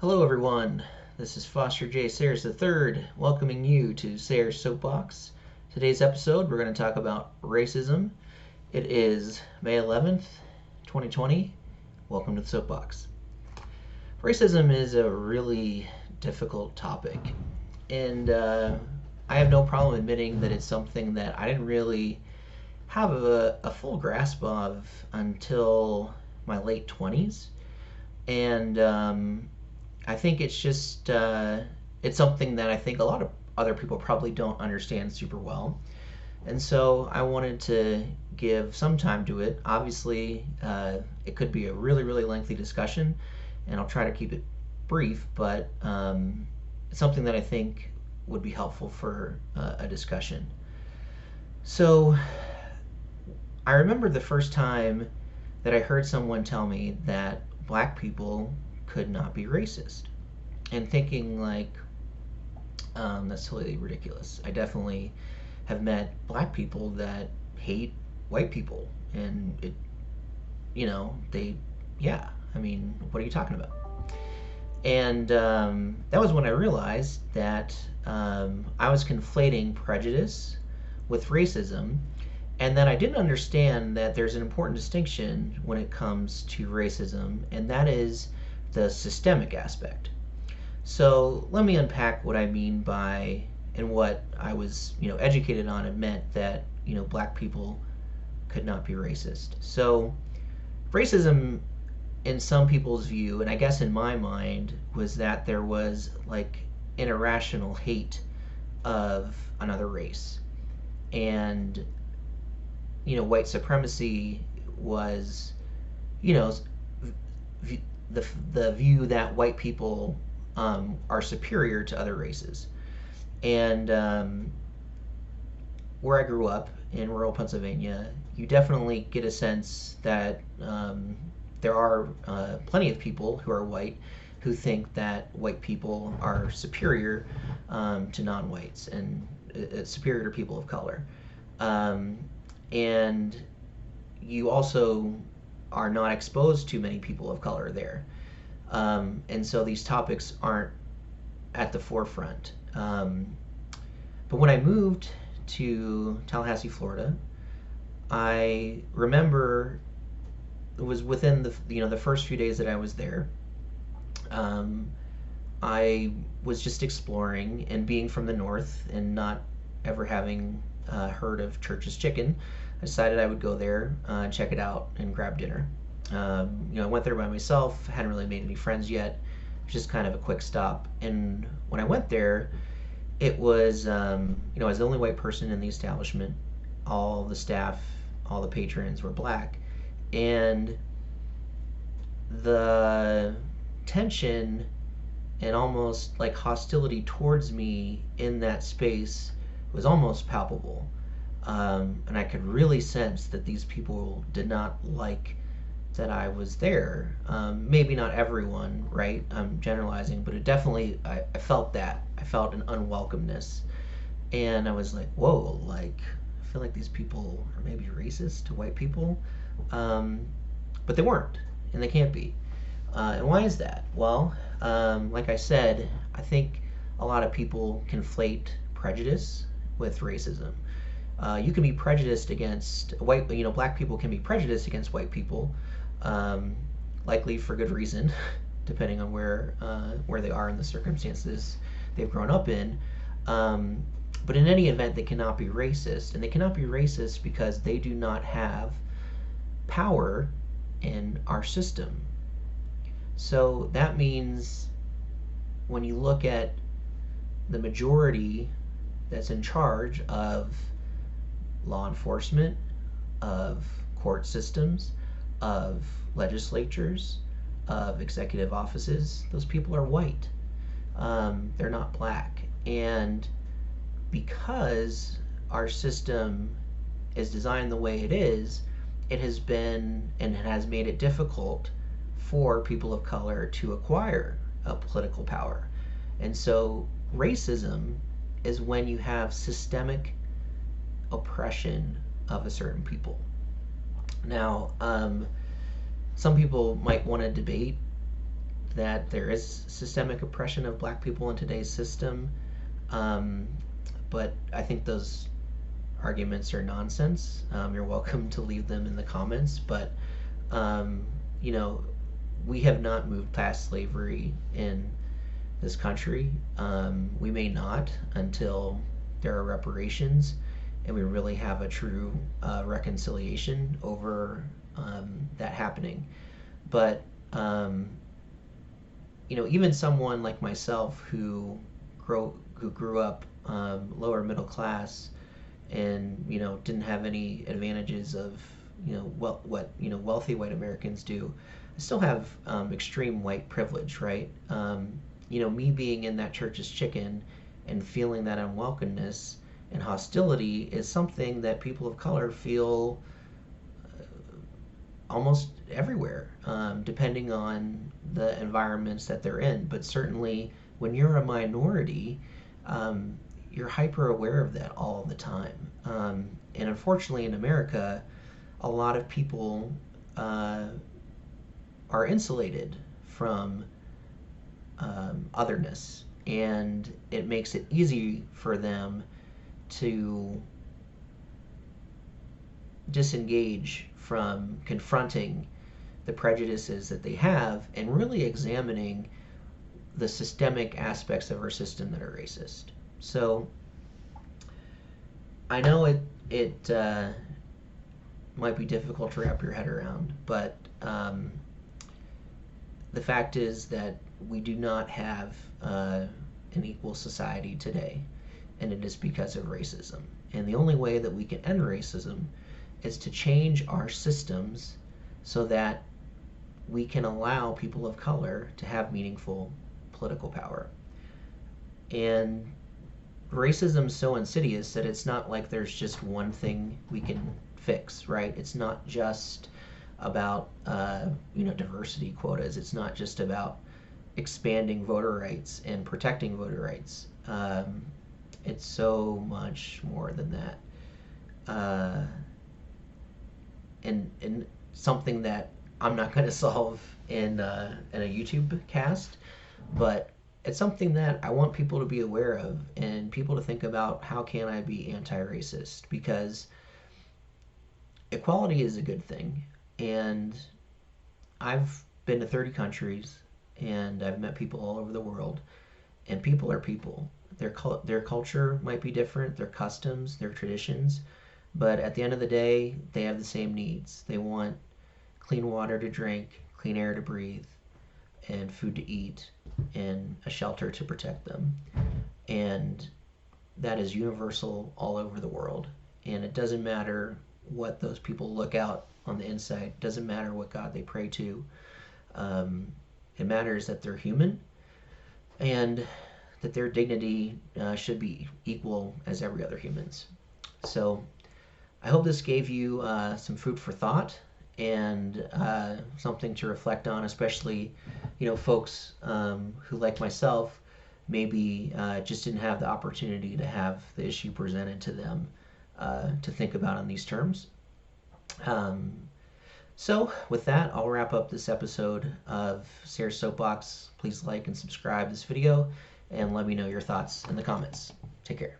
Hello, everyone. This is Foster J. Sayers III, welcoming you to Sayers Soapbox. Today's episode, we're going to talk about racism. It is May 11th, 2020. Welcome to the Soapbox. Racism is a really difficult topic, and I have no problem admitting that it's something that I didn't really have a full grasp of until my late 20s. And I think it's just it's something that I think a lot of other people probably don't understand super well, and so I wanted to give some time to it. Obviously, it could be a really lengthy discussion, and I'll try to keep it brief, but it's something that I think would be helpful for a discussion. So I remember the first time that I heard someone tell me that black people could not be racist, and thinking like, that's totally ridiculous. I definitely have met black people that hate white people, and yeah, I mean, what are you talking about? And that was when I realized that I was conflating prejudice with racism, and that I didn't understand that there's an important distinction when it comes to racism, and that is the systemic aspect. So let me unpack what I mean by, and what I was, educated on and meant that, black people could not be racist. So racism, in some people's view, and I guess in my mind, was that there was like an irrational hate of another race. And, white supremacy was, you know, the view that white people are superior to other races. And where I grew up in rural Pennsylvania, you definitely get a sense that there are plenty of people who are white who think that white people are superior to non-whites, and superior to people of color. And you also are not exposed to many people of color there. And so these topics aren't at the forefront. But when I moved to Tallahassee, Florida, I remember it was within the first few days that I was there. I was just exploring, and being from the north and not ever having heard of Church's Chicken, I decided I would go there, check it out, and grab dinner. I went there by myself, hadn't really made any friends yet. It was just kind of a quick stop. And when I went there, it was, I was the only white person in the establishment. All the staff, all the patrons were black. And the tension and almost like hostility towards me in that space was almost palpable. And I could really sense that these people did not like that I was there. Maybe not everyone, right? I'm generalizing, but it definitely, I felt that. I felt an unwelcomeness. And I was like, whoa, like, I feel like these people are maybe racist to white people. But they weren't, and they can't be. And why is that? Well, like I said, I think a lot of people conflate prejudice with racism. You can be prejudiced against black people can be prejudiced against white people, likely for good reason, depending on where they are in the circumstances they've grown up in. But in any event, they cannot be racist, and they cannot be racist because they do not have power in our system. So that means when you look at the majority that's in charge of law enforcement, of court systems, of legislatures, of executive offices, those people are white. They're not black. And because our system is designed the way it is, it has been, and it has made it difficult for people of color to acquire political power. And so racism is when you have systemic oppression of a certain people. Now, some people might want to debate that there is systemic oppression of black people in today's system, um, but I think those arguments are nonsense. You're welcome to leave them in the comments, but um, you know, we have not moved past slavery in this country. We may not until there are reparations and we really have a true reconciliation over that happening. But even someone like myself who grew up lower middle class and didn't have any advantages of what wealthy white Americans do, I still have extreme white privilege, right? Me being in that church's chicken and feeling that unwelcomeness and hostility is something that people of color feel almost everywhere, depending on the environments that they're in. But certainly, when you're a minority, you're hyper aware of that all the time. And unfortunately, in America, a lot of people are insulated from otherness, and it makes it easy for them to disengage from confronting the prejudices that they have and really examining the systemic aspects of our system that are racist. So I know it might be difficult to wrap your head around, but the fact is that we do not have an equal society today, and it is because of racism. And the only way that we can end racism is to change our systems so that we can allow people of color to have meaningful political power. And racism is so insidious that it's not like there's just one thing we can fix, right? It's not just about diversity quotas. It's not just about expanding voter rights and protecting voter rights. It's so much more than that. And something that I'm not going to solve in a YouTube cast, but it's something that I want people to be aware of and people to think about, how can I be anti-racist? Because equality is a good thing, and I've been to 30 countries and I've met people all over the world, and people are people. Their culture might be different, their customs, their traditions, but at the end of the day, they have the same needs. They want clean water to drink, clean air to breathe, and food to eat, and a shelter to protect them. And that is universal all over the world. And it doesn't matter what those people look out on the inside. It doesn't matter what God they pray to. It matters that they're human and that their dignity should be equal as every other human's. So I hope this gave you some food for thought and something to reflect on, especially folks who, like myself, maybe just didn't have the opportunity to have the issue presented to them to think about in these terms. So with that, I'll wrap up this episode of Sarah's Soapbox. Please like and subscribe this video and let me know your thoughts in the comments. Take care.